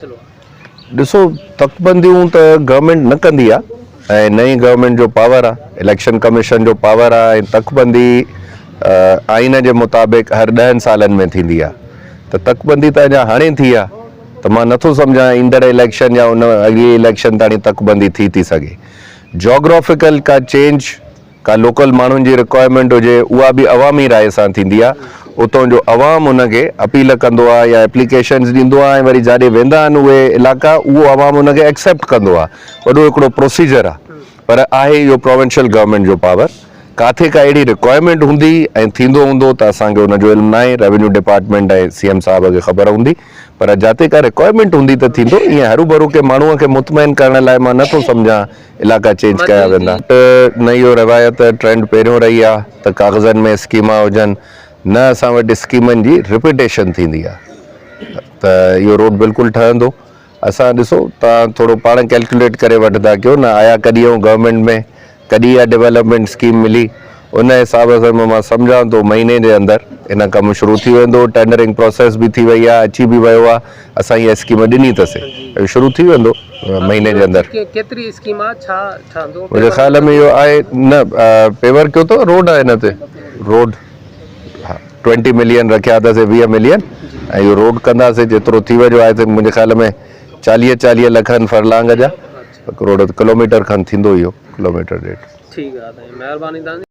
ॾिसो तकबंदियूं त गवर्नमेंट न कंदी आहे ऐं नई गवर्नमेंट जो पावर आहे, इलेक्शन कमीशन जो पावर आहे ऐं तकबंदी आइन जे मुताबिक़ हर 10 सालनि में थींदी आहे। त तकबंदी त अञा हाणे थी आहे, त मां नथो सम्झां ईंदड़ इलेक्शन या उन अॻिली इलेक्शन ताणी तकबंदी थी सघे। जोग्राफिकल का चेंज का लोकल माण्हुनि जी रिक्वायरमेंट हुजे, उहा बि अवामी राय सां थींदी आहे। उतां जो अवाम उनखे अपील कंदो आहे या एप्लीकेशन्स ॾींदो आहे ऐं वरी जाॾे वेंदा आहिनि उहे इलाइक़ा, उहो अवाम उनखे एक्सेप्ट कंदो आहे। वॾो हिकिड़ो प्रोसीजर आहे, पर आहे इहो प्रोविंशियल गवर्नमेंट जो पावर। काथे का अहिड़ी रिक्वायरमेंट हूंदी ऐं थींदो हूंदो त असांखे उनजो इल्मु न आहे, रेवेन्यू डिपार्टमेंट ऐं CM साहिब खे ख़बर हूंदी, पर जिते का रिक्वायरमेंट हूंदी त थींदो। ईअं हरू भरू के माण्हूअ खे मुतमइन करण लाइ मां नथो सम्झां इलाइक़ा चेंज कया वेंदा। न इहो रवायत ट्रेंड पहिरियों रही आहे त कागज़नि में स्कीमा हुजनि, न असां वटि स्कीमनि जी रिपीटेशन थींदी आहे। त इहो रोड बिल्कुलु ठहंदो। असां ॾिसो, तव्हां थोरो पाण कैलकुलेट करे वठंदा कयो न, आया कॾहिं ऐं गवर्नमेंट में कॾहिं इहा डेवलपमेंट स्कीम मिली, उन हिसाब सां मां सम्झां थो महीने जे अंदरि इन कमु शुरू थी वेंदो। टेंडरिंग प्रोसेस बि थी वई आहे, अची बि वियो आहे। असां इहा स्कीम ॾिनी अथसीं, शुरू थी वेंदो महीने जे अंदरि। केतिरी स्कीम आहे, छा ठहंदो? मुंहिंजे ख़्याल में इहो आहे न, पेवर कयो अथव रोड आहे हिन ते, रोड 20 मिलियन रखिया अथसीं, 20 मिलियन, ऐं इहो रोड कंदासीं जेतिरो थी वियो आहे। त मुंहिंजे ख़्याल में 40 लखनि फरलांग जा, करोड़ किलोमीटर खनि थींदो इहो, किलोमीटर ॾेढ। ठीकु आहे, महिरबानी तव्हांजी।